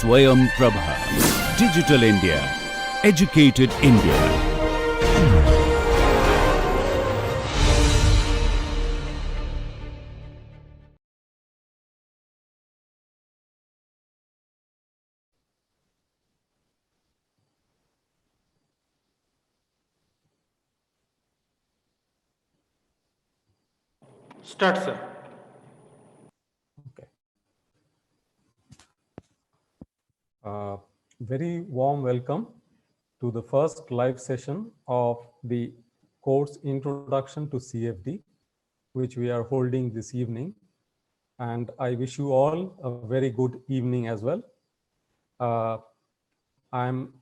Swayam Prabha. Digital India. Educated India. Start, sir. Okay. Very warm welcome to the first live session of the course Introduction to CFD, which we are holding this evening. And I wish you all a very good evening as well. I'm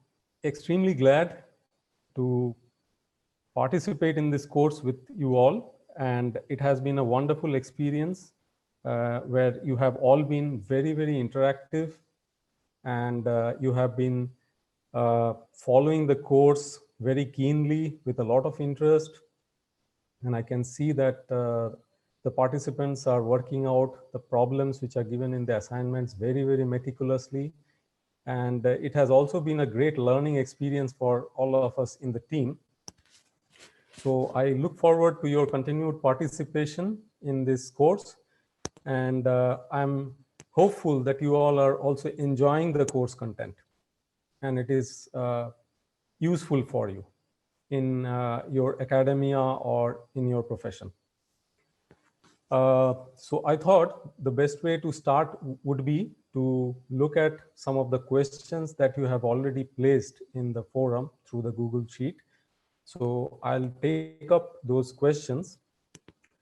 extremely glad to participate in this course with you all, and it has been a wonderful experience where you have all been very, very interactive, and you have been following the course very keenly with a lot of interest. And I can see that the participants are working out the problems which are given in the assignments very, very meticulously. And it has also been a great learning experience for all of us in the team. So I look forward to your continued participation in this course. And I'm hopeful that you all are also enjoying the course content, and it is useful for you in your academia or in your profession. So I thought the best way to start would be to look at some of the questions that you have already placed in the forum through the Google Sheet. So I'll take up those questions,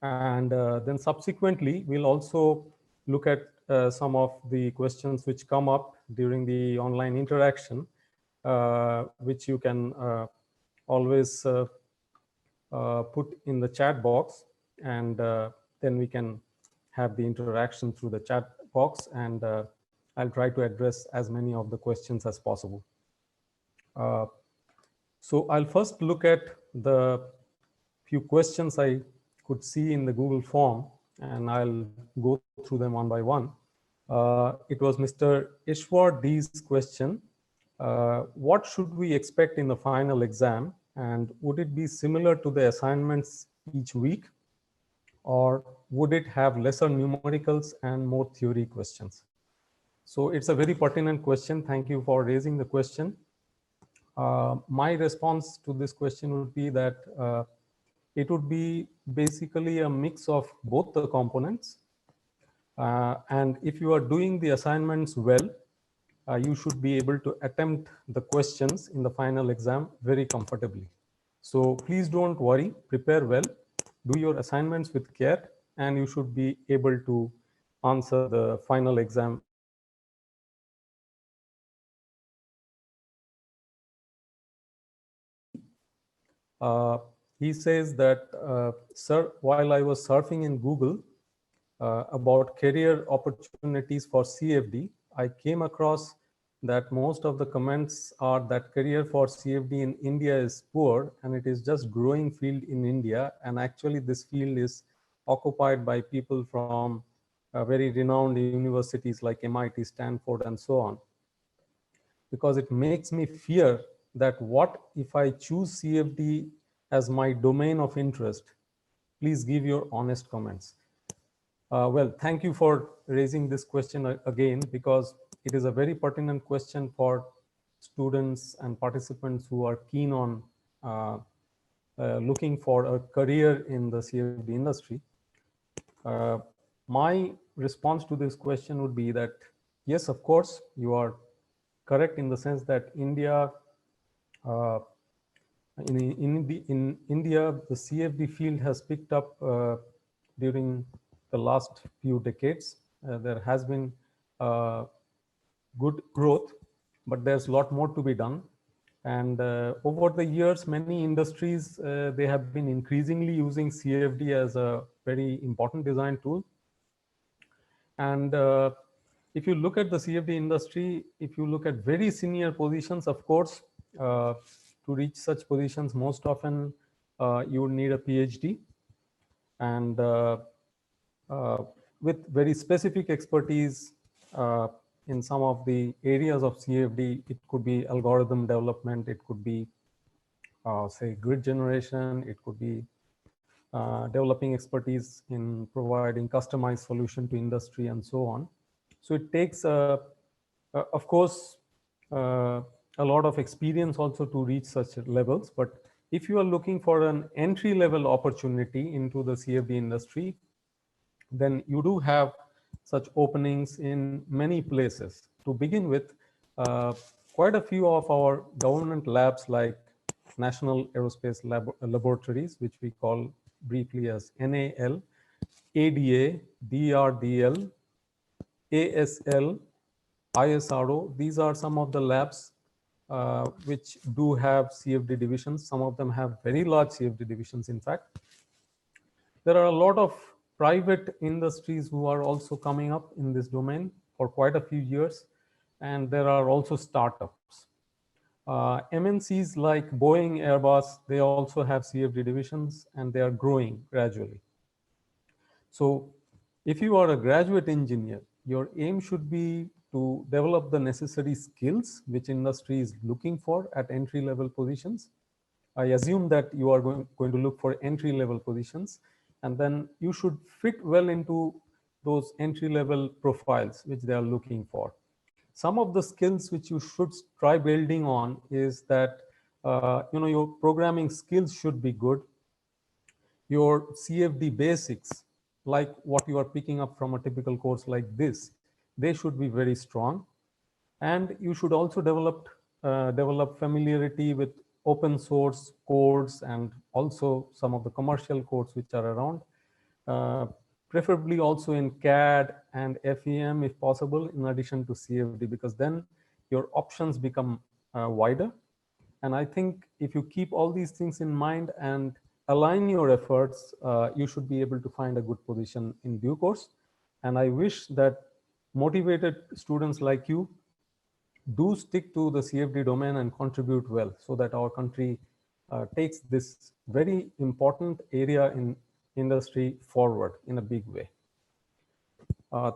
and then subsequently we'll also look at some of the questions which come up during the online interaction, which you can always put in the chat box, and then we can have the interaction through the chat box, and I'll try to address as many of the questions as possible. So I'll first look at the few questions I could see in the Google form, and I'll go through them one by one. It was Mr. Ishwar D's question. What should we expect in the final exam, and would it be similar to the assignments each week, or would it have lesser numericals and more theory questions? So it's a very pertinent question. Thank you for raising the question. My response to this question would be that it would be basically a mix of both the components. And if you are doing the assignments well, you should be able to attempt the questions in the final exam very comfortably. So please don't worry, prepare well, do your assignments with care, and you should be able to answer the final exam. He says that, sir, while I was surfing in Google about career opportunities for CFD, I came across that most of the comments are that career for CFD in India is poor, and it is just growing field in India. And actually this field is occupied by people from very renowned universities like MIT, Stanford, and so on. Because it makes me fear that what if I choose CFD as my domain of interest? Please give your honest comments. Well, thank you for raising this question again, because it is a very pertinent question for students and participants who are keen on looking for a career in the CFD industry. My response to this question would be that, yes, of course, you are correct in the sense that India, in India, the CFD field has picked up during the last few decades. There has been good growth, but there's a lot more to be done. And over the years, many industries, they have been increasingly using CFD as a very important design tool. And if you look at the CFD industry, if you look at very senior positions, of course, to reach such positions, most often you would need a PhD. And with very specific expertise in some of the areas of CFD. It could be algorithm development, it could be say grid generation, it could be developing expertise in providing customized solution to industry and so on. So it takes, of course, a lot of experience also to reach such levels. But if you are looking for an entry level opportunity into the CFD industry, then you do have such openings in many places. To begin with, quite a few of our government labs like National Aerospace Laboratories, which we call briefly as NAL, ADA, DRDL, ASL, ISRO, these are some of the labs which do have CFD divisions. Some of them have very large CFD divisions, in fact. There are a lot of private industries who are also coming up in this domain for quite a few years, and there are also startups. MNCs like Boeing, Airbus, they also have CFD divisions, and they are growing gradually. So if you are a graduate engineer, your aim should be to develop the necessary skills which industry is looking for at entry level positions. I assume that you are going to look for entry level positions, and then you should fit well into those entry level profiles which they are looking for. Some of the skills which you should try building on is that your programming skills should be good. Your CFD basics, like what you are picking up from a typical course like this, they should be very strong. And you should also develop familiarity with open source codes and also some of the commercial codes which are around, preferably also in CAD and FEM if possible, in addition to CFD, because then your options become wider. And I think if you keep all these things in mind and align your efforts, you should be able to find a good position in due course. And I wish that motivated students like you do stick to the CFD domain and contribute well, so that our country takes this very important area in industry forward in a big way.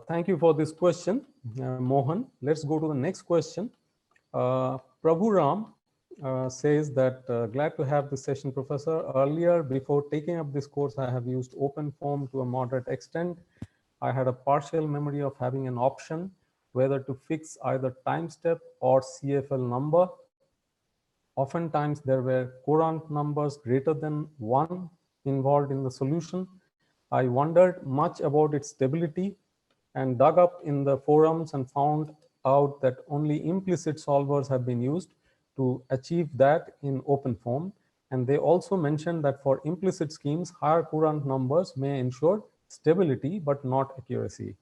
Thank you for this question, Mohan. Let's go to the next question. Prabhu Ram says that, glad to have this session, Professor. Earlier, before taking up this course, I have used OpenFOAM to a moderate extent. I had a partial memory of having an option whether to fix either time step or CFL number. Oftentimes, there were courant numbers greater than 1 involved in the solution. I wondered much about its stability and dug up in the forums and found out that only implicit solvers have been used to achieve that in OpenFOAM. And they also mentioned that for implicit schemes, higher courant numbers may ensure stability but not accuracy.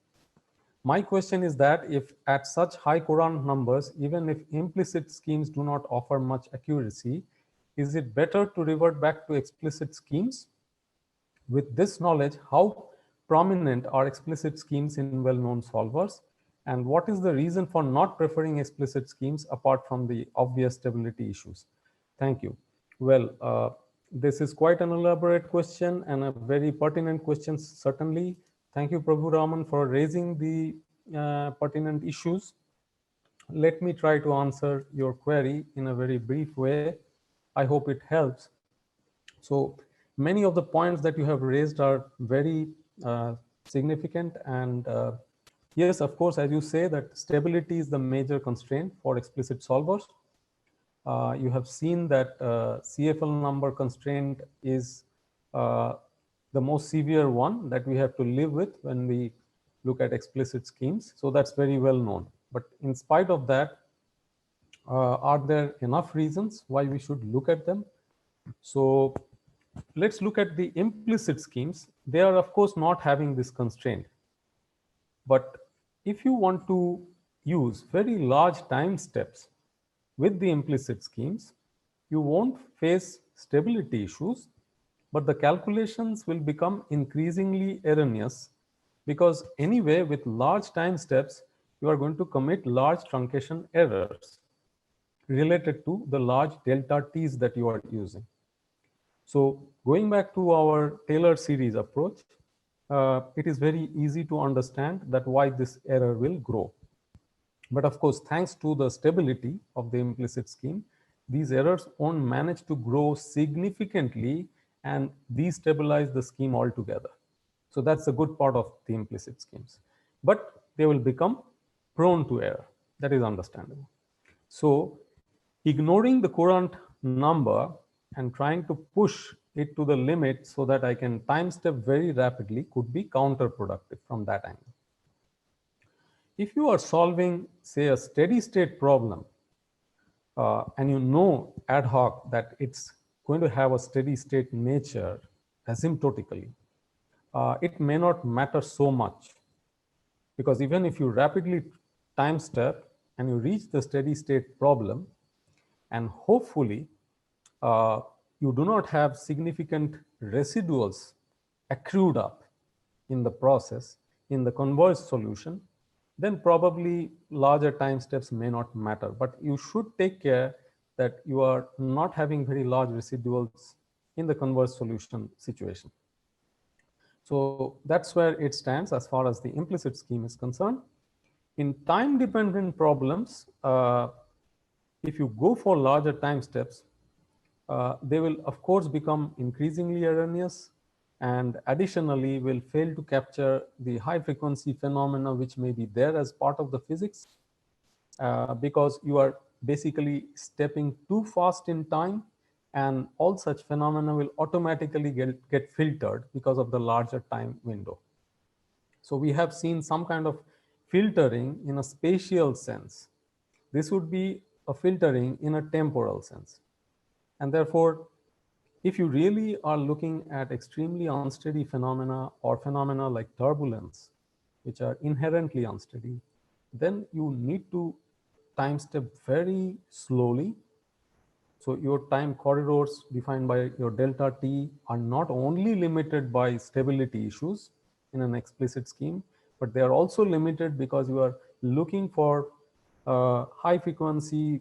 My question is that if at such high courant numbers, even if implicit schemes do not offer much accuracy, is it better to revert back to explicit schemes? With this knowledge, how prominent are explicit schemes in well-known solvers? And what is the reason for not preferring explicit schemes apart from the obvious stability issues? Thank you. Well, this is quite an elaborate question and a very pertinent question, certainly. Thank you, Prabhu Raman, for raising the pertinent issues. Let me try to answer your query in a very brief way. I hope it helps. So many of the points that you have raised are very significant. And yes, of course, as you say, that stability is the major constraint for explicit solvers. You have seen that CFL number constraint is the most severe one that we have to live with when we look at explicit schemes. So that's very well known. But in spite of that, are there enough reasons why we should look at them? So let's look at the implicit schemes. They are, of course, not having this constraint. But if you want to use very large time steps with the implicit schemes, you won't face stability issues, but the calculations will become increasingly erroneous, because anyway, with large time steps, you are going to commit large truncation errors related to the large delta t's that you are using. So going back to our Taylor series approach, it is very easy to understand that why this error will grow. But of course, thanks to the stability of the implicit scheme, these errors won't manage to grow significantly and destabilize the scheme altogether. So that's a good part of the implicit schemes. But they will become prone to error. That is understandable. So ignoring the current number and trying to push it to the limit so that I can time step very rapidly could be counterproductive from that angle. If you are solving, say, a steady state problem, and you know ad hoc that it's going to have a steady state nature asymptotically, it may not matter so much, because even if you rapidly time step and you reach the steady state problem, and hopefully you do not have significant residuals accrued up in the process, in the converged solution, then probably larger time steps may not matter. But you should take care that you are not having very large residuals in the converged solution situation. So that's where it stands as far as the implicit scheme is concerned. In time-dependent problems, if you go for larger time steps, they will of course become increasingly erroneous, and additionally will fail to capture the high frequency phenomena which may be there as part of the physics, because you are basically stepping too fast in time, and all such phenomena will automatically get filtered because of the larger time window. So we have seen some kind of filtering in a spatial sense. This would be a filtering in a temporal sense. And therefore, if you really are looking at extremely unsteady phenomena or phenomena like turbulence, which are inherently unsteady, then you need to time step very slowly. So your time corridors defined by your delta t are not only limited by stability issues in an explicit scheme, but they are also limited because you are looking for high frequency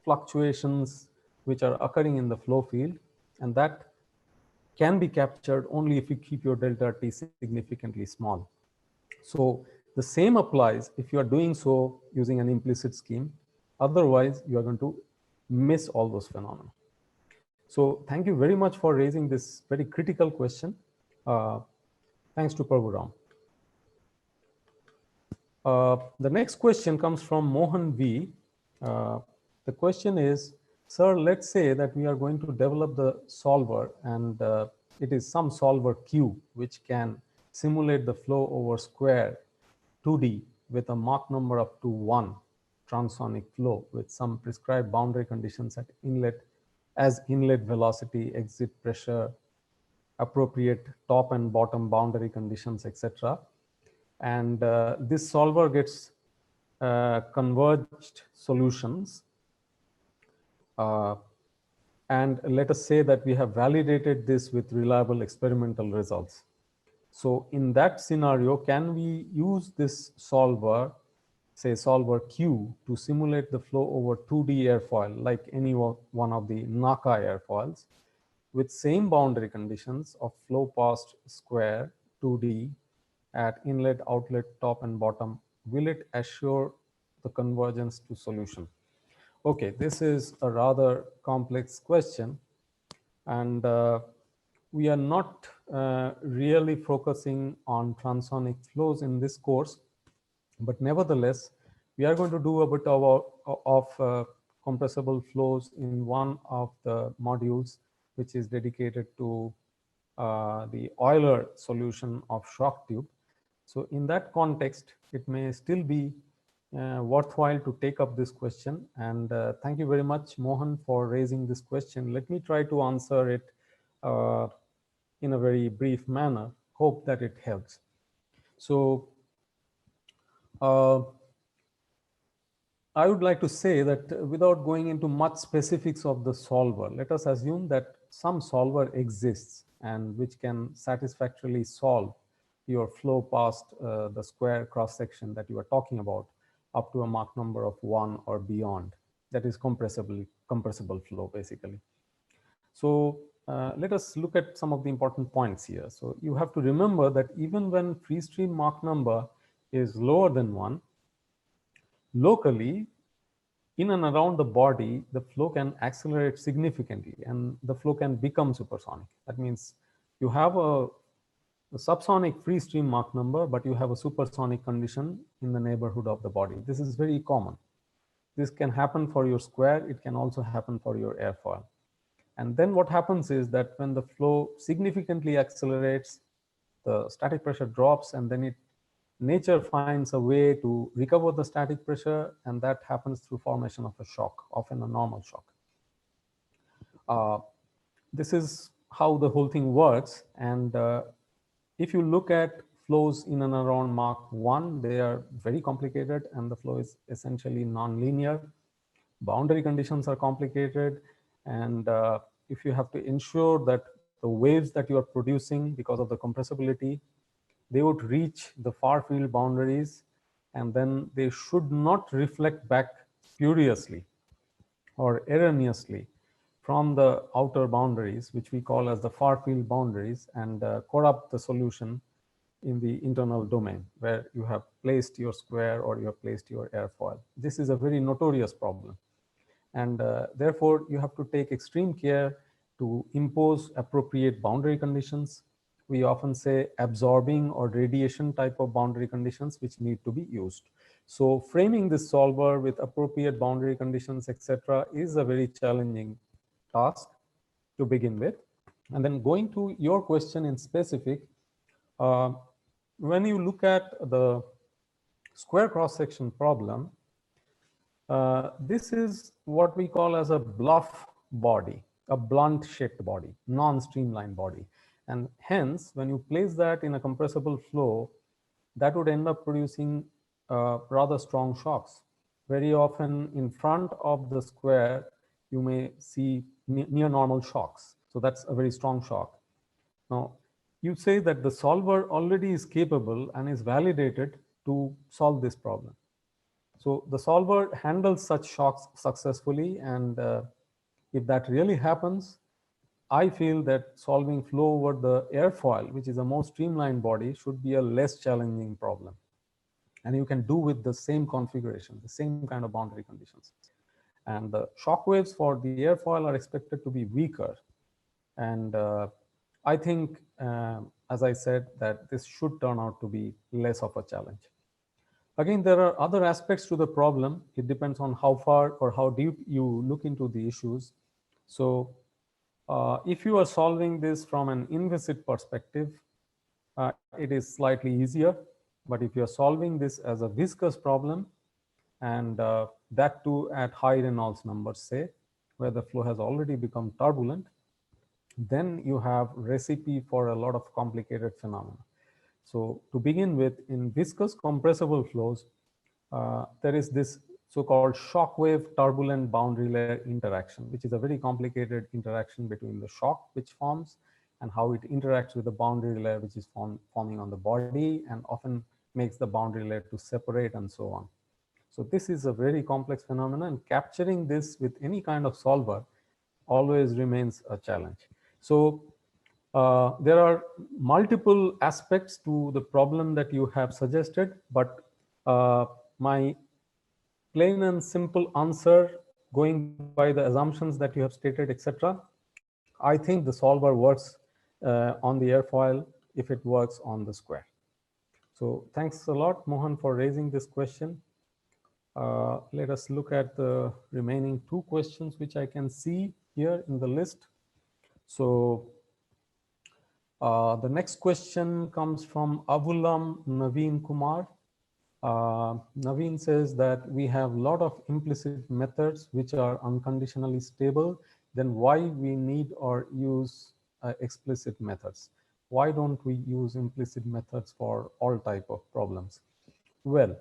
fluctuations which are occurring in the flow field, and that can be captured only if you keep your delta t significantly small. So the same applies if you are doing so using an implicit scheme. Otherwise, you are going to miss all those phenomena. So thank you very much for raising this very critical question. Thanks to Prabhuram. The next question comes from Mohan V. The question is, sir, let's say that we are going to develop the solver, and it is some solver Q which can simulate the flow over square 2D with a Mach number up to 1 transonic flow with some prescribed boundary conditions at inlet, as inlet velocity, exit pressure, appropriate top and bottom boundary conditions, etc. And this solver gets converged solutions. And let us say that we have validated this with reliable experimental results. So in that scenario, can we use this solver, say solver Q, to simulate the flow over 2D airfoil, like any one of the NACA airfoils, with same boundary conditions of flow past square 2D at inlet, outlet, top and bottom? Will it assure the convergence to solution? Okay, this is a rather complex question, and we are not really focusing on transonic flows in this course, but nevertheless, we are going to do a bit of compressible flows in one of the modules, which is dedicated to the Euler solution of shock tube. So in that context, it may still be worthwhile to take up this question. And thank you very much, Mohan, for raising this question. Let me try to answer it in a very brief manner. Hope that it helps. So I would like to say that without going into much specifics of the solver, let us assume that some solver exists and which can satisfactorily solve your flow past the square cross section that you are talking about up to a Mach number of 1 or beyond. That is compressible flow, basically. So let us look at some of the important points here. So you have to remember that even when free stream Mach number is lower than 1, locally, in and around the body, the flow can accelerate significantly and the flow can become supersonic. That means you have a subsonic free stream Mach number, but you have a supersonic condition in the neighborhood of the body. This is very common. This can happen for your square. It can also happen for your airfoil. And then what happens is that when the flow significantly accelerates, the static pressure drops, and then nature finds a way to recover the static pressure, and that happens through formation of a shock, often a normal shock. This is how the whole thing works. And if you look at flows in and around Mach 1, they are very complicated, and the flow is essentially non-linear. Boundary conditions are complicated, and if you have to ensure that the waves that you are producing because of the compressibility, they would reach the far field boundaries, and then they should not reflect back spuriously or erroneously from the outer boundaries, which we call as the far field boundaries, and corrupt the solution in the internal domain where you have placed your square or you have placed your airfoil. This is a very notorious problem. And therefore, you have to take extreme care to impose appropriate boundary conditions. We often say absorbing or radiation type of boundary conditions which need to be used. So framing this solver with appropriate boundary conditions, etc., is a very challenging task to begin with. And then going to your question in specific, when you look at the square cross-section problem, this is what we call as a bluff body, a blunt shaped body, non-streamlined body. And hence, when you place that in a compressible flow, that would end up producing rather strong shocks. Very often in front of the square, you may see near normal shocks. So that's a very strong shock. Now, you say that the solver already is capable and is validated to solve this problem. So the solver handles such shocks successfully, and if that really happens, I feel that solving flow over the airfoil, which is a more streamlined body, should be a less challenging problem. And you can do with the same configuration, the same kind of boundary conditions. And the shock waves for the airfoil are expected to be weaker. And I think, as I said, that this should turn out to be less of a challenge. Again, there are other aspects to the problem. It depends on how far or how deep you look into the issues. So if you are solving this from an inviscid perspective, it is slightly easier. But if you're solving this as a viscous problem, and that too at high Reynolds numbers, say, where the flow has already become turbulent, then you have recipe for a lot of complicated phenomena. So to begin with, in viscous compressible flows, there is this so-called shock wave turbulent boundary layer interaction, which is a very complicated interaction between the shock which forms and how it interacts with the boundary layer which is forming on the body, and often makes the boundary layer to separate and so on. So this is a very complex phenomenon, and capturing this with any kind of solver always remains a challenge. So there are multiple aspects to the problem that you have suggested, but my plain and simple answer, going by the assumptions that you have stated, etc., I think the solver works on the airfoil if it works on the square. So thanks a lot, Mohan, for raising this question. Let us look at the remaining two questions which I can see here in the list. So the next question comes from Avulam Naveen Kumar. Naveen says that we have a lot of implicit methods which are unconditionally stable. Then why we need or use explicit methods? Why don't we use implicit methods for all type of problems? Well,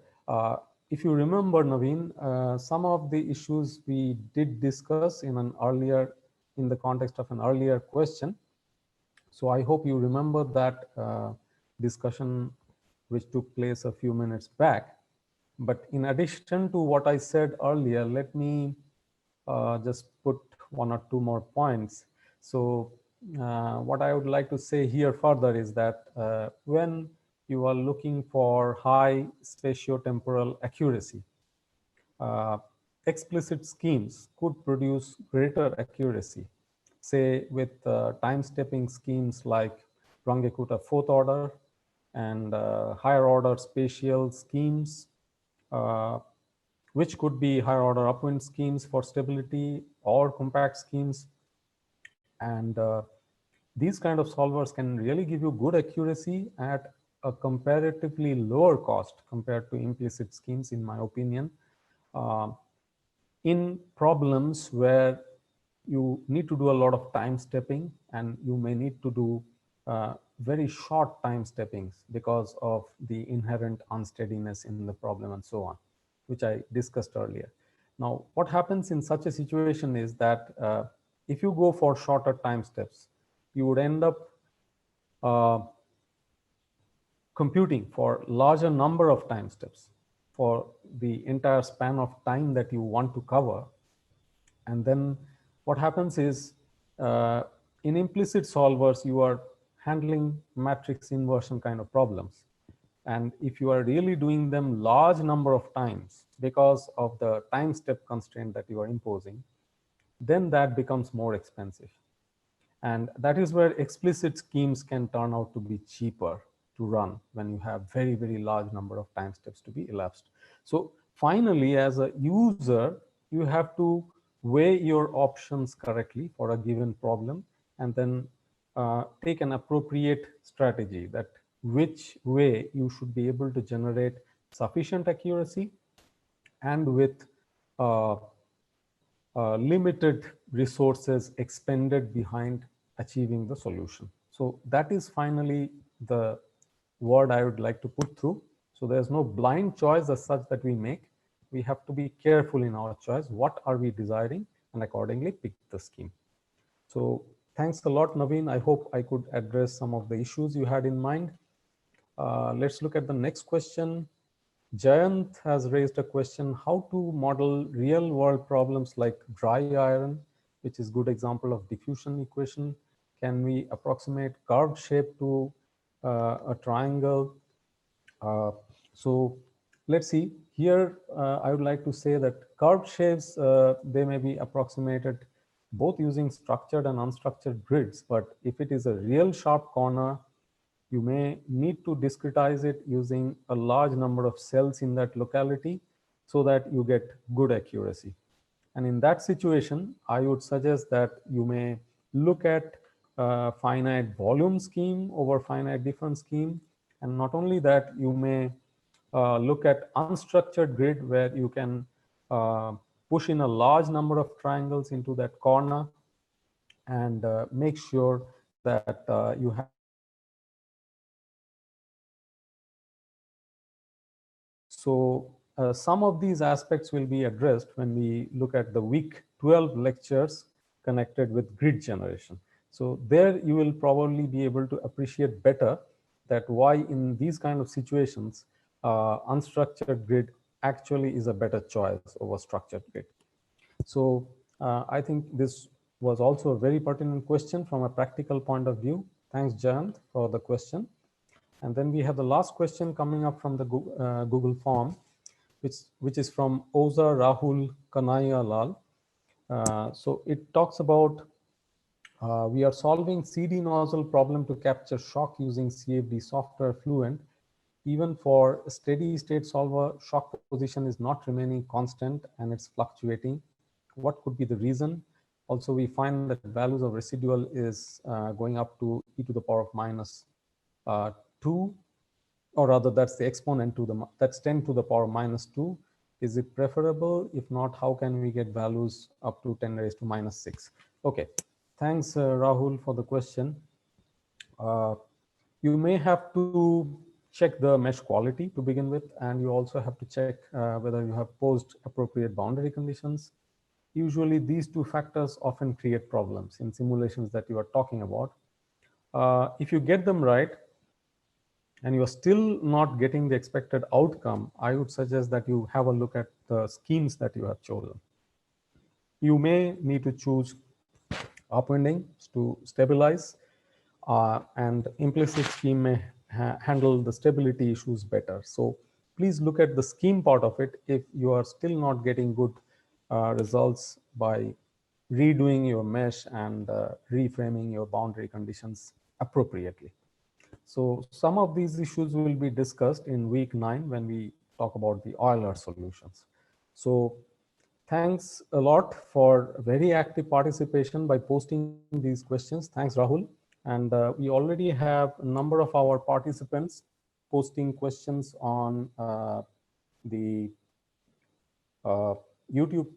if you remember, Naveen, some of the issues we did discuss in the context of an earlier question. So I hope you remember that discussion which took place a few minutes back. But in addition to what I said earlier, let me just put one or two more points. So what I would like to say here further is that when you are looking for high spatiotemporal accuracy, uh, explicit schemes could produce greater accuracy, say with time stepping schemes like Runge-Kutta fourth order and higher order spatial schemes, uh, which could be higher order upwind schemes for stability or compact schemes. And these kind of solvers can really give you good accuracy at a comparatively lower cost compared to implicit schemes, in my opinion, uh, in problems where you need to do a lot of time stepping, and you may need to do very short time steppings because of the inherent unsteadiness in the problem and so on, which I discussed earlier. Now, what happens in such a situation is that if you go for shorter time steps, you would end up uh, computing for larger number of time steps for the entire span of time that you want to cover. And then what happens is in implicit solvers, you are handling matrix inversion kind of problems. And if you are really doing them large number of times because of the time step constraint that you are imposing, then that becomes more expensive. And that is where explicit schemes can turn out to be cheaper to run when you have very, very large number of time steps to be elapsed. So finally, as a user, you have to weigh your options correctly for a given problem, and then take an appropriate strategy that which way you should be able to generate sufficient accuracy and with uh, limited resources expended behind achieving the solution. So that is finally the word I would like to put through. So there's no blind choice as such that we make. We have to be careful in our choice. What are we desiring? And accordingly pick the scheme. So thanks a lot, Naveen. I hope I could address some of the issues you had in mind. Let's look at the next question. Jayant has raised a question, how to model real world problems like dry iron, which is good example of diffusion equation. Can we approximate curved shape to a triangle? Uh, so let's see here. I would like to say that curved shapes, they may be approximated both using structured and unstructured grids. But if it is a real sharp corner, you may need to discretize it using a large number of cells in that locality so that you get good accuracy. And in that situation, I would suggest that you may look at finite volume scheme over finite difference scheme. And not only that, you may look at unstructured grid where you can push in a large number of triangles into that corner and make sure that you have So some of these aspects will be addressed when we look at the week 12 lectures connected with grid generation. So there you will probably be able to appreciate better that why in these kind of situations, unstructured grid actually is a better choice over structured grid. So I think this was also a very pertinent question from a practical point of view. Thanks, Jayant, for the question. And then we have the last question coming up from the Google form, which is from Oza Rahul Kanaya Lal. So it talks about we are solving CD nozzle problem to capture shock using CFD software Fluent. Even for a steady state solver, shock position is not remaining constant and it's fluctuating. What could be the reason? Also, we find that values of residual is going up to e to the power of minus 2, or rather that's the exponent to the, that's 10 to the power minus 2. Is it preferable? If not, how can we get values up to 10 raised to minus 6? Okay, thanks Rahul for the question. You may have to check the mesh quality to begin with, and you also have to check whether you have posed appropriate boundary conditions. Usually these two factors often create problems in simulations that you are talking about. If you get them right, and you are still not getting the expected outcome, I would suggest that you have a look at the schemes that you have chosen. You may need to choose upwinding to stabilize, and implicit scheme may handle the stability issues better. So please look at the scheme part of it if you are still not getting good results by redoing your mesh and reframing your boundary conditions appropriately. So some of these issues will be discussed in week 9 when we talk about the Euler solutions. So thanks a lot for very active participation by posting these questions. Thanks, Rahul. And we already have a number of our participants posting questions on the YouTube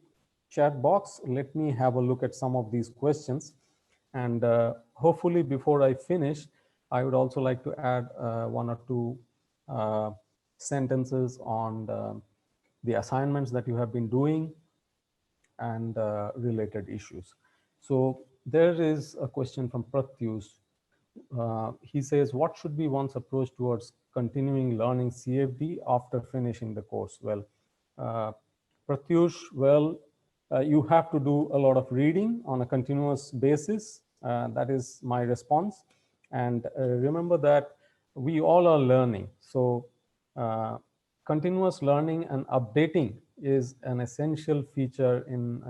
chat box. Let me have a look at some of these questions. And hopefully before I finish, I would also like to add one or two sentences on the assignments that you have been doing and related issues. So there is a question from Pratyush. He says, what should be one's approach towards continuing learning CFD after finishing the course? Well, Pratyush, well, you have to do a lot of reading on a continuous basis. That is my response. And remember that we all are learning. So continuous learning and updating is an essential feature in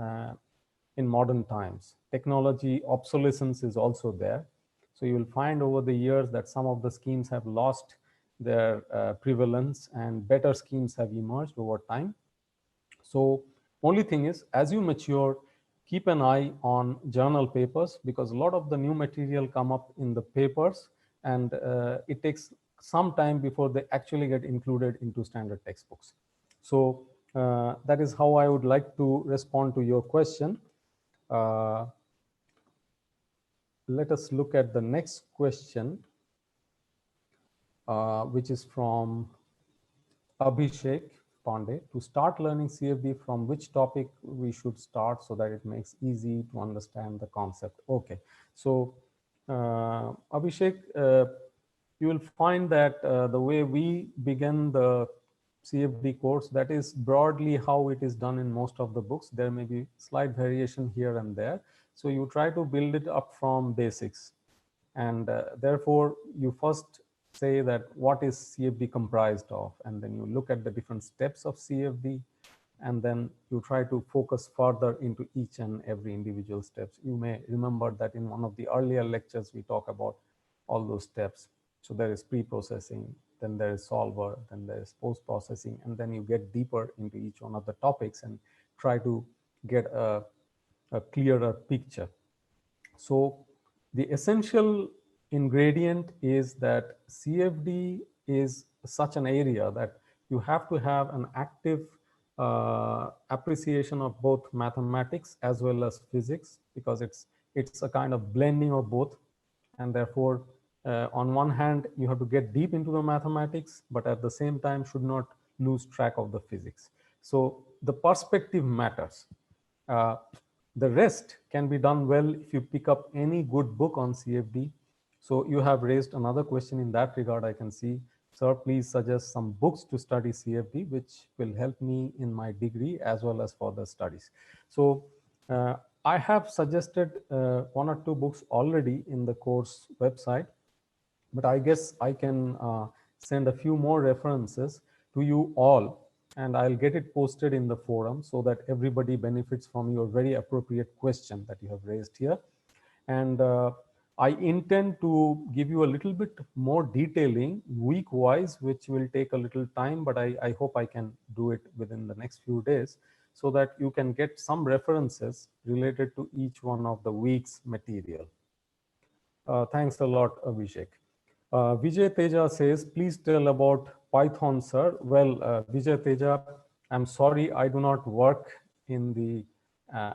modern times. Technology obsolescence is also there. So you will find over the years that some of the schemes have lost their prevalence and better schemes have emerged over time. So only thing is, as you mature, keep an eye on journal papers, because a lot of the new material come up in the papers, and it takes some time before they actually get included into standard textbooks. So that is how I would like to respond to your question. Let us look at the next question, which is from Abhishek Pandey. To start learning CFD, from which topic we should start so that it makes easy to understand the concept? Okay, so Abhishek, you will find that the way we begin the CFD course, that is broadly how it is done in most of the books. There may be slight variation here and there. So you try to build it up from basics. And therefore, you first say that what is CFD comprised of, and then you look at the different steps of CFD, and then you try to focus further into each and every individual steps. You may remember that in one of the earlier lectures, we talk about all those steps. So there is pre-processing, then there is solver, then there is post-processing, and then you get deeper into each one of the topics and try to get a clearer picture. So the essential ingredient is that CFD is such an area that you have to have an active appreciation of both mathematics as well as physics, because it's a kind of blending of both. And therefore, on one hand, you have to get deep into the mathematics, but at the same time should not lose track of the physics. So the perspective matters. The rest can be done well if you pick up any good book on CFD. So you have raised another question in that regard, I can see. Sir, please suggest some books to study CFD, which will help me in my degree as well as for the studies. So I have suggested one or two books already in the course website, but I guess I can send a few more references to you all, and I'll get it posted in the forum so that everybody benefits from your very appropriate question that you have raised here. And I intend to give you a little bit more detailing week-wise, which will take a little time, but I hope I can do it within the next few days so that you can get some references related to each one of the week's material. Thanks a lot, Abhishek. Vijay Teja says, please tell about Python, sir. Well, Vijay Teja, I'm sorry, I do not work in the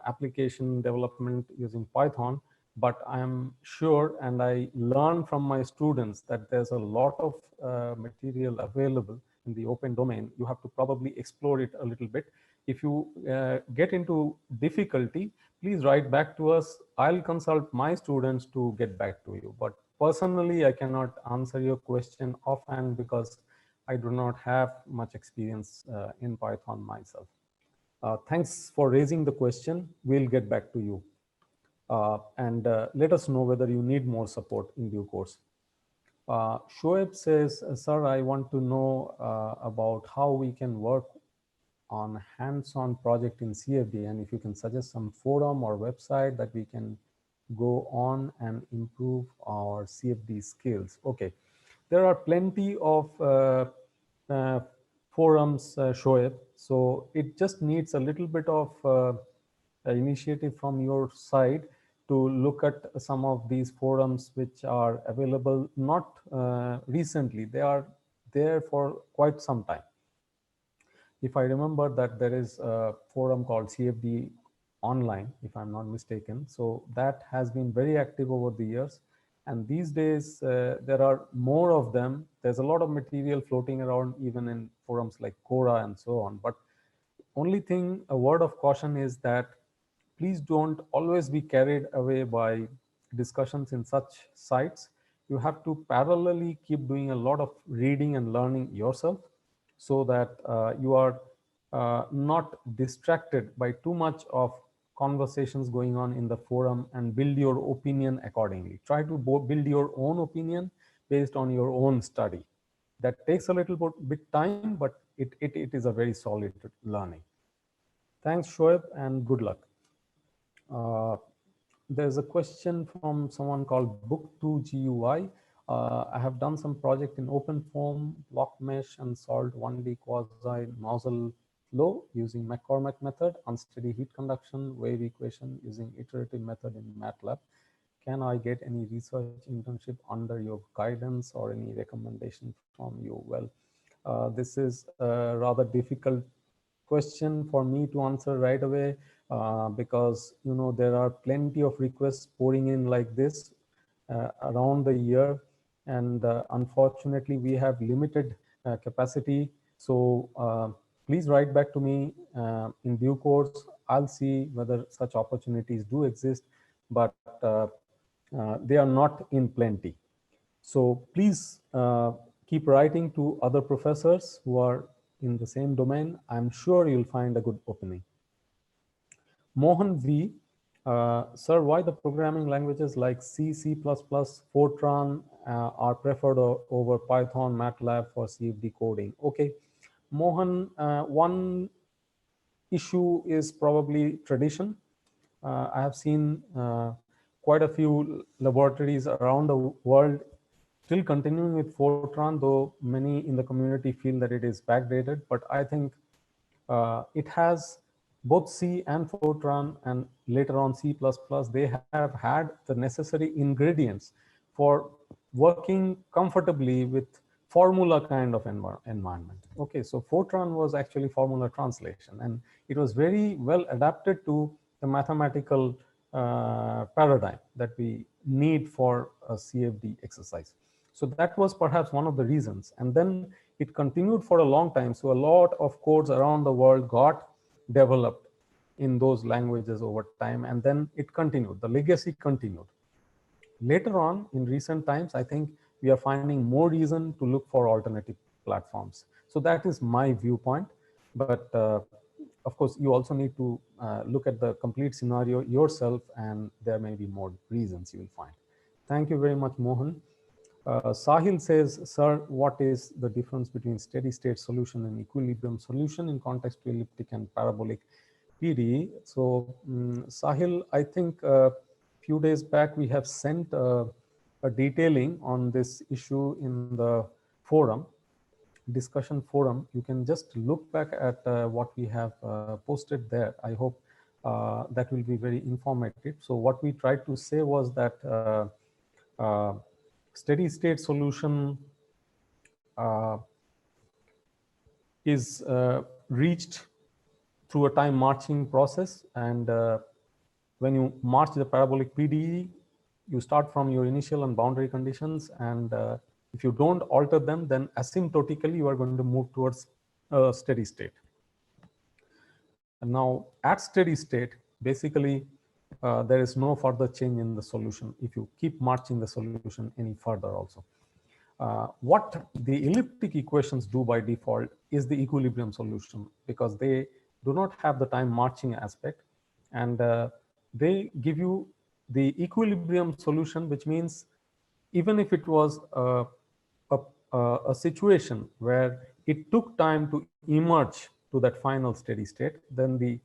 application development using Python, but I'm sure, and I learn from my students, that there's a lot of material available in the open domain. You have to probably explore it a little bit. If you get into difficulty, please write back to us. I'll consult my students to get back to you. But personally, I cannot answer your question offhand because I do not have much experience in Python myself. Thanks for raising the question. We'll get back to you. And let us know whether you need more support in due course. Shoaib says, sir, I want to know about how we can work on hands-on project in CFD, and if you can suggest some forum or website that we can go on and improve our CFD skills. Okay, there are plenty of uh, forums, Shoaib, so it just needs a little bit of initiative from your side to look at some of these forums which are available not recently. They are there for quite some time. If I remember that there is a forum called CFD Online, if I'm not mistaken. So that has been very active over the years. And these days, there are more of them. There's a lot of material floating around, even in forums like Quora and so on. But only thing, a word of caution is that please don't always be carried away by discussions in such sites. You have to parallelly keep doing a lot of reading and learning yourself so that you are not distracted by too much of conversations going on in the forum and build your opinion accordingly. Try to build your own opinion based on your own study. That takes a little bit time, but it is a very solid learning. Thanks, Shoaib, and good luck. Uh, there's a question from someone called Book2GUI. I have done some project in OpenFOAM, block mesh, and solved 1D quasi nozzle flow using McCormack method, unsteady heat conduction, wave equation using iterative method in MATLAB. Can I get any research internship under your guidance or any recommendation from you? Well, this is a rather difficult question for me to answer right away because there are plenty of requests pouring in like this around the year, and unfortunately we have limited capacity. So please write back to me in due course. I'll see whether such opportunities do exist, but they are not in plenty. So please keep writing to other professors who are in the same domain. I'm sure you'll find a good opening. Mohan V, sir, why the programming languages like C, C++, Fortran are preferred over Python, MATLAB for CFD coding? Okay, Mohan, one issue is probably tradition. I have seen quite a few laboratories around the world still continuing with Fortran, though many in the community feel that it is backdated. But I think it has both C and Fortran, and later on C++. They have had the necessary ingredients for working comfortably with formula kind of environment. Okay, so Fortran was actually formula translation, and it was very well adapted to the mathematical paradigm that we need for a CFD exercise. So that was perhaps one of the reasons. And then it continued for a long time. So a lot of codes around the world got developed in those languages over time. And then it continued, the legacy continued. Later on, in recent times, I think we are finding more reason to look for alternative platforms. So that is my viewpoint. But of course, you also need to look at the complete scenario yourself, and there may be more reasons you will find. Thank you very much, Mohan. Sahil says, sir, what is the difference between steady state solution and equilibrium solution in context to elliptic and parabolic PDE? So Sahil, I think a few days back, we have sent a detailing on this issue in the forum, discussion forum. You can just look back at what we have posted there. I hope that will be very informative. So what we tried to say was that steady state solution is reached through a time marching process. And when you march the parabolic PDE, you start from your initial and boundary conditions. And if you don't alter them, then asymptotically, you are going to move towards a steady state. And now at steady state, basically, there is no further change in the solution if you keep marching the solution any further also. What the elliptic equations do by default is the equilibrium solution, because they do not have the time marching aspect, and they give you the equilibrium solution, which means even if it was a situation where it took time to emerge to that final steady state, then the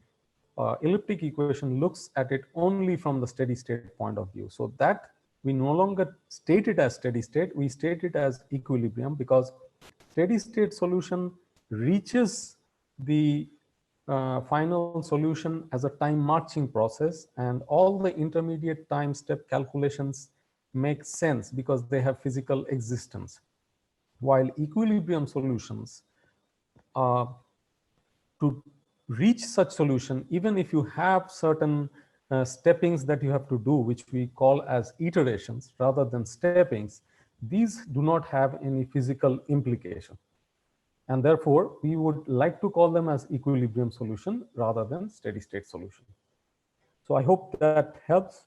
elliptic equation looks at it only from the steady state point of view. So that we no longer state it as steady state, we state it as equilibrium, because steady state solution reaches the final solution as a time marching process, and all the intermediate time step calculations make sense because they have physical existence, while equilibrium solutions, to reach such solution, even if you have certain steppings that you have to do, which we call as iterations rather than steppings, these do not have any physical implication. And therefore, we would like to call them as equilibrium solution rather than steady state solution. So I hope that helps.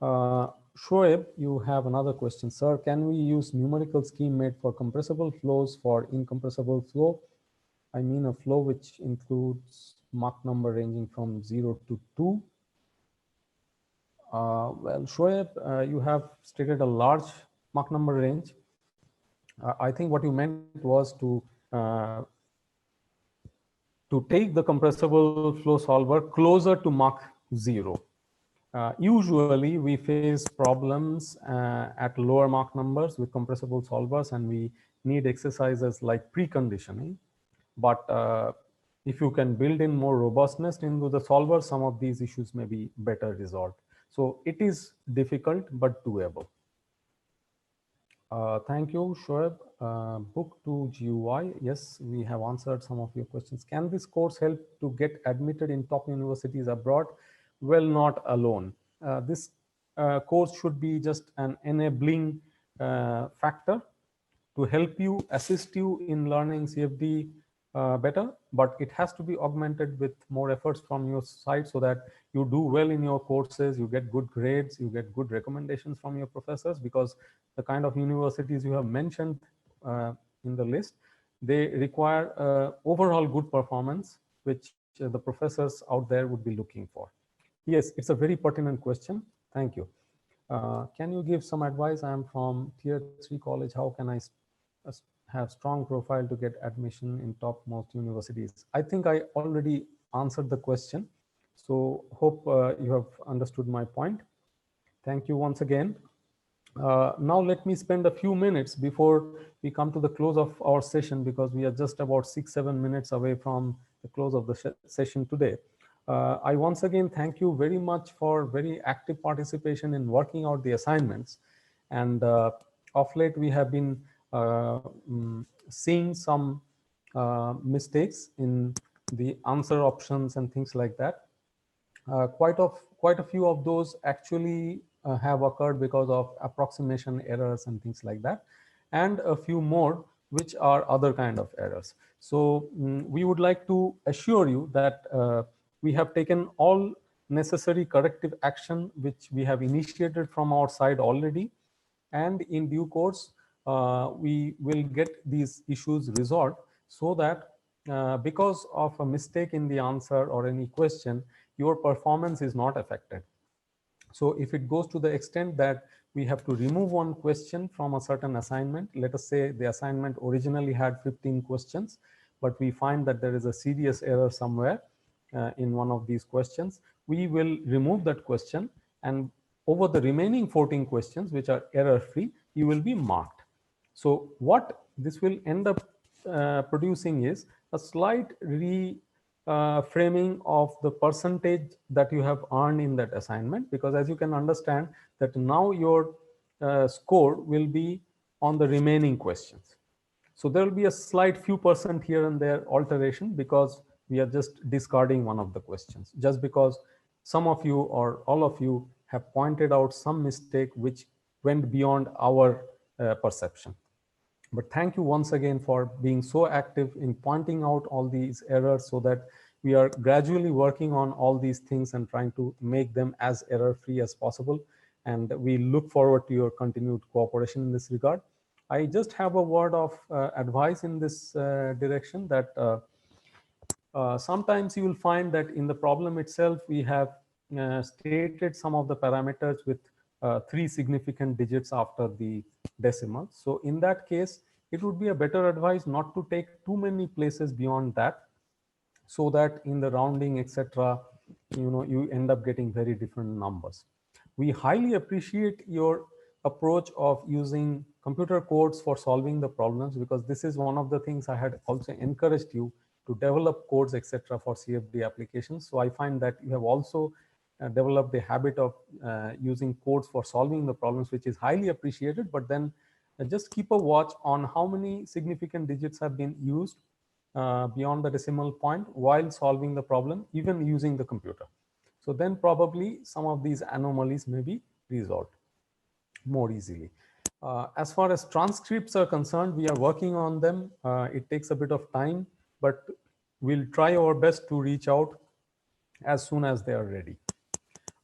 Shoaib, you have another question. Sir, can we use numerical scheme made for compressible flows for incompressible flow? I mean a flow which includes Mach number ranging from 0 to 2. Well, Shoaib, you have stated a large Mach number range. I think what you meant was uh, to take the compressible flow solver closer to Mach 0. Usually we face problems at lower Mach numbers with compressible solvers, and we need exercises like preconditioning. But if you can build in more robustness into the solver, some of these issues may be better resolved. So it is difficult but doable. Thank you, Shoaib. Book to GUI. Yes, we have answered some of your questions. Can this course help to get admitted in top universities abroad? Well, not alone. This course should be just an enabling factor to help you, assist you in learning CFD better, but it has to be augmented with more efforts from your side so that you do well in your courses, you get good grades, you get good recommendations from your professors, because the kind of universities you have mentioned in the list, they require overall good performance, which the professors out there would be looking for. Yes, it's a very pertinent question. Thank you. Can you give some advice? I am from tier 3 college. How can I have strong profile to get admission in topmost universities? I think I already answered the question. So hope you have understood my point. Thank you once again. Now let me spend a few minutes before we come to the close of our session, because we are just about 6-7 minutes away from the close of the session today. I once again thank you very much for very active participation in working out the assignments. And of late, we have been seeing some mistakes in the answer options and things like that. Quite a few of those actually have occurred because of approximation errors and things like that, and a few more which are other kind of errors. So we would like to assure you that we have taken all necessary corrective action which we have initiated from our side already, and in due course we will get these issues resolved, so that because of a mistake in the answer or any question, your performance is not affected. So if it goes to the extent that we have to remove one question from a certain assignment, let us say the assignment originally had 15 questions, but we find that there is a serious error somewhere in one of these questions, we will remove that question, and over the remaining 14 questions, which are error-free, you will be marked. So what this will end up producing is a slight framing of the percentage that you have earned in that assignment, because as you can understand that now your score will be on the remaining questions. So there will be a slight few percent here and there alteration, because we are just discarding one of the questions, just because some of you or all of you have pointed out some mistake which went beyond our perception. But thank you once again for being so active in pointing out all these errors, so that we are gradually working on all these things and trying to make them as error-free as possible. And we look forward to your continued cooperation in this regard. I just have a word of advice in this direction, that sometimes you will find that in the problem itself, we have stated some of the parameters with 3 significant digits after the decimal. So in that case, it would be a better advice not to take too many places beyond that, so that in the rounding, etc., you end up getting very different numbers. We highly appreciate your approach of using computer codes for solving the problems, because this is one of the things I had also encouraged you to develop codes, etc., for CFD applications. So I find that you have also developed the habit of using codes for solving the problems, which is highly appreciated. But then just keep a watch on how many significant digits have been used beyond the decimal point while solving the problem, even using the computer. So then probably some of these anomalies may be resolved more easily. As far as transcripts are concerned, we are working on them. It takes a bit of time, but we'll try our best to reach out as soon as they are ready.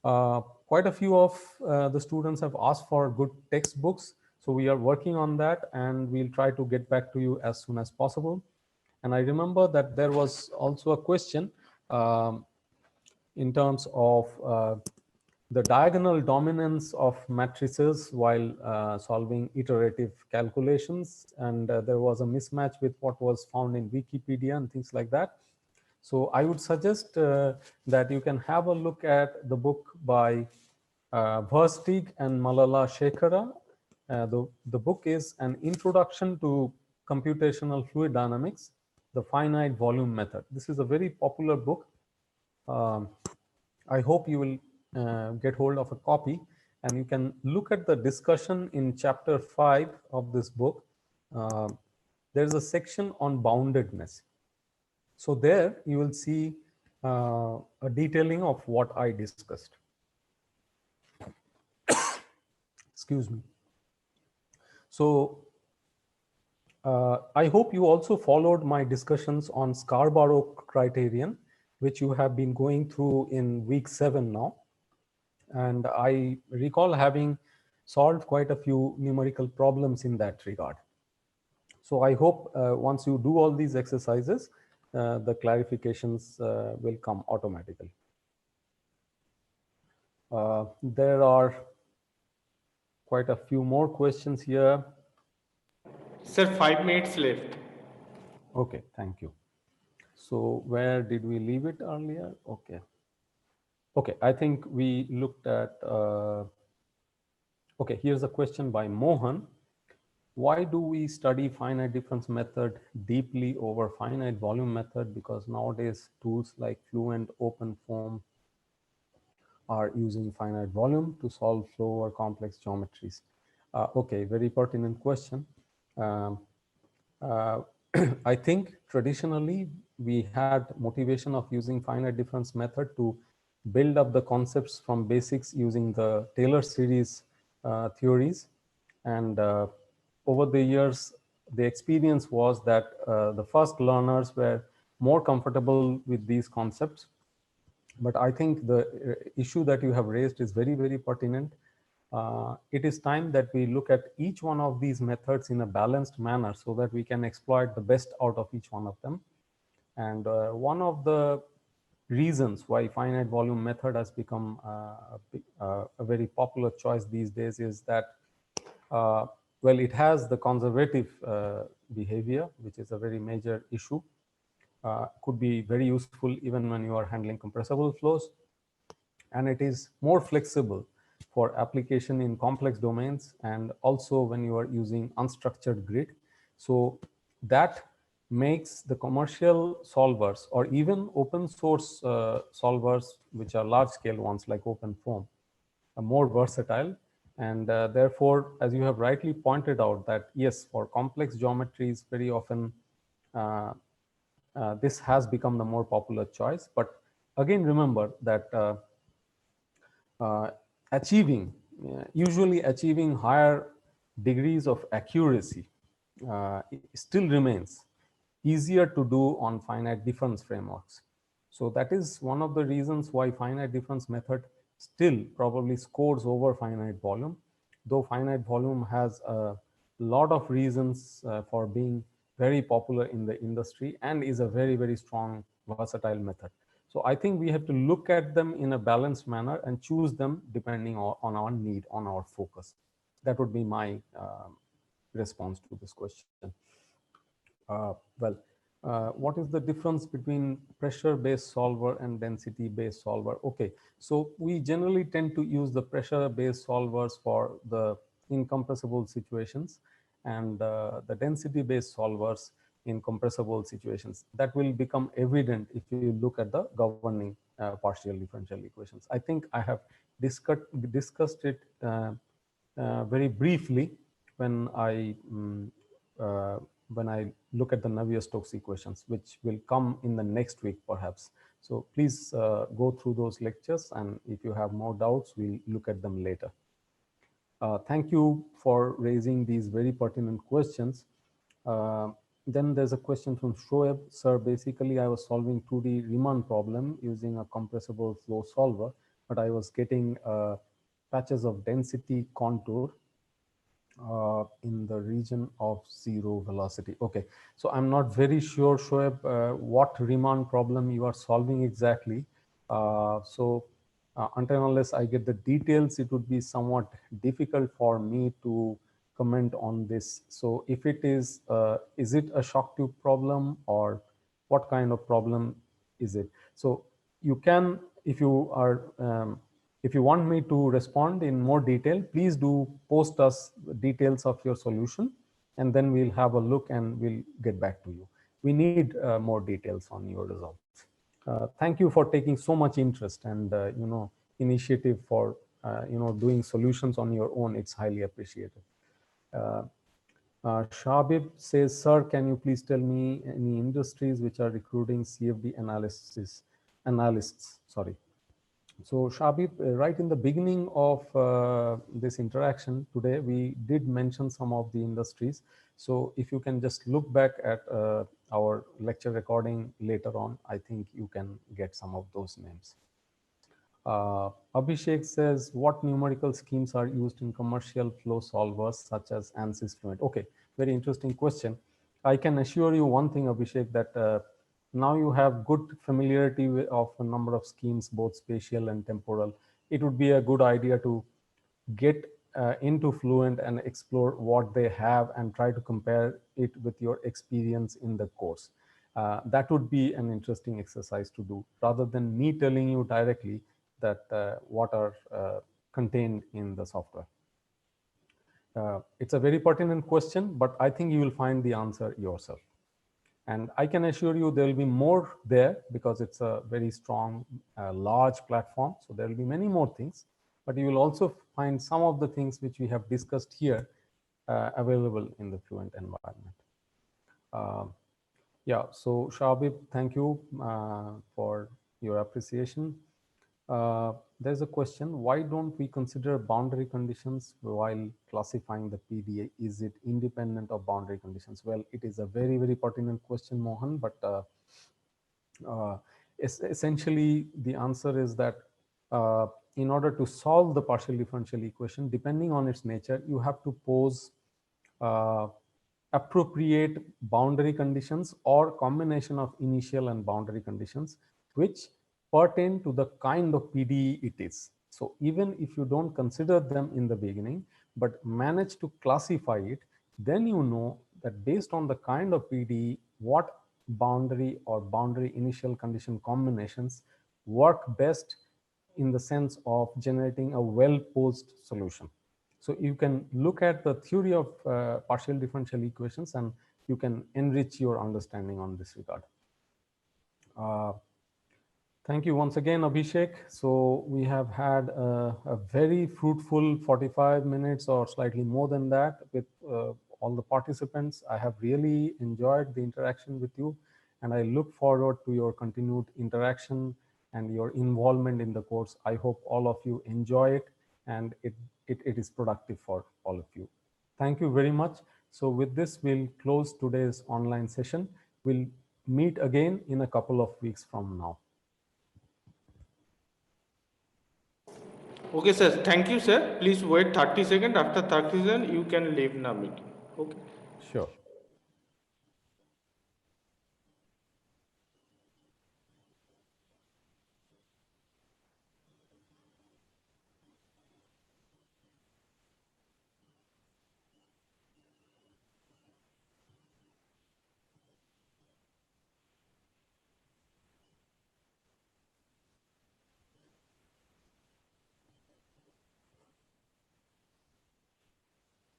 Quite a few of the students have asked for good textbooks, so we are working on that, and we'll try to get back to you as soon as possible. And I remember that there was also a question in terms of the diagonal dominance of matrices while solving iterative calculations, and there was a mismatch with what was found in Wikipedia and things like that. So I would suggest that you can have a look at the book by Versteeg and Malala Shekhara. The book is An Introduction to Computational Fluid Dynamics, the Finite Volume Method. This is a very popular book. I hope you will get hold of a copy, and you can look at the discussion in chapter 5 of this book. There's a section on boundedness. So there you will see a detailing of what I discussed. Excuse me. So I hope you also followed my discussions on Scarborough criterion, which you have been going through in week 7 now. And I recall having solved quite a few numerical problems in that regard. So I hope once you do all these exercises, the clarifications will come automatically. There are quite a few more questions here. Sir, 5 minutes left. Okay, thank you. So where did we leave it earlier? Okay. Okay, I think we looked at, okay, here's a question by Mohan. Why do we study finite difference method deeply over finite volume method? Because nowadays tools like Fluent, OpenFOAM are using finite volume to solve flow or complex geometries. Okay, very pertinent question. I think traditionally we had motivation of using finite difference method to build up the concepts from basics using the Taylor series theories. And over the years, the experience was that the first learners were more comfortable with these concepts. But I think the issue that you have raised is very, very pertinent. It is time that we look at each one of these methods in a balanced manner so that we can exploit the best out of each one of them. And one of the reasons why finite volume method has become a very popular choice these days is that, well, it has the conservative behavior, which is a very major issue. Could be very useful even when you are handling compressible flows. And it is more flexible for application in complex domains, and also when you are using unstructured grid. So that makes the commercial solvers or even open source solvers, which are large scale ones like OpenFOAM, more versatile. And therefore, as you have rightly pointed out, that yes, for complex geometries, very often this has become the more popular choice. But again, remember that usually achieving higher degrees of accuracy still remains easier to do on finite difference frameworks. So that is one of the reasons why finite difference method still probably scores over finite volume, though finite volume has a lot of reasons for being very popular in the industry and is a very, very strong versatile method. So I think we have to look at them in a balanced manner and choose them depending on our need, on our focus. That would be my response to this question. What is the difference between pressure-based solver and density-based solver? Okay, so we generally tend to use the pressure-based solvers for the incompressible situations, and the density-based solvers in compressible situations. That will become evident if you look at the governing partial differential equations. I think I have discussed it very briefly when uh, I look at the Navier-Stokes equations, which will come in the next week perhaps. So please go through those lectures, and if you have more doubts, we'll look at them later. Thank you for raising these very pertinent questions. Then there's a question from Shoaib. Sir, basically I was solving 2D Riemann problem using a compressible flow solver, but I was getting patches of density contour in the region of zero velocity. Okay, so I'm not very sure, Shoaib, what Riemann problem you are solving exactly. Until and unless I get the details, it would be somewhat difficult for me to comment on this. So if it is it a shock tube problem, or what kind of problem is it? So you can, if you are if you want me to respond in more detail, please do post us details of your solution, and then we'll have a look and we'll get back to you. We need more details on your results. Thank you for taking so much interest and initiative for doing solutions on your own. It's highly appreciated. Shabib says, sir, can you please tell me any industries which are recruiting CFD analysts? Sorry. So Shabib, right in the beginning of this interaction today, we did mention some of the industries. So if you can just look back at our lecture recording later on, I think you can get some of those names. Abhishek says, what numerical schemes are used in commercial flow solvers such as ANSYS Fluent? Okay, very interesting question. I can assure you one thing, Abhishek, that now you have good familiarity of a number of schemes, both spatial and temporal. It would be a good idea to get into Fluent and explore what they have and try to compare it with your experience in the course. That would be an interesting exercise to do, rather than me telling you directly that what are contained in the software. It's a very pertinent question, but I think you will find the answer yourself. And I can assure you there will be more there, because it's a very strong, large platform. So there will be many more things, but you will also find some of the things which we have discussed here available in the Fluent environment. Yeah, so Shabib, thank you for your appreciation. There's a question, why don't we consider boundary conditions while classifying the PDA? Is it independent of boundary conditions? Well, it is a very, very pertinent question, Mohan, but essentially the answer is that in order to solve the partial differential equation, depending on its nature, you have to pose appropriate boundary conditions or combination of initial and boundary conditions, which pertain to the kind of PDE it is. So even if you don't consider them in the beginning, but manage to classify it, then you know that based on the kind of PDE, what boundary or boundary initial condition combinations work best in the sense of generating a well-posed solution. So you can look at the theory of partial differential equations, and you can enrich your understanding on this regard. Thank you once again, Abhishek. So we have had a very fruitful 45 minutes or slightly more than that with all the participants. I have really enjoyed the interaction with you, and I look forward to your continued interaction and your involvement in the course. I hope all of you enjoy it, and it is productive for all of you. Thank you very much. So with this, we'll close today's online session. We'll meet again in a couple of weeks from now. Okay, sir. Thank you, sir. Please wait 30 seconds. After 30 seconds, you can leave the meeting. Okay.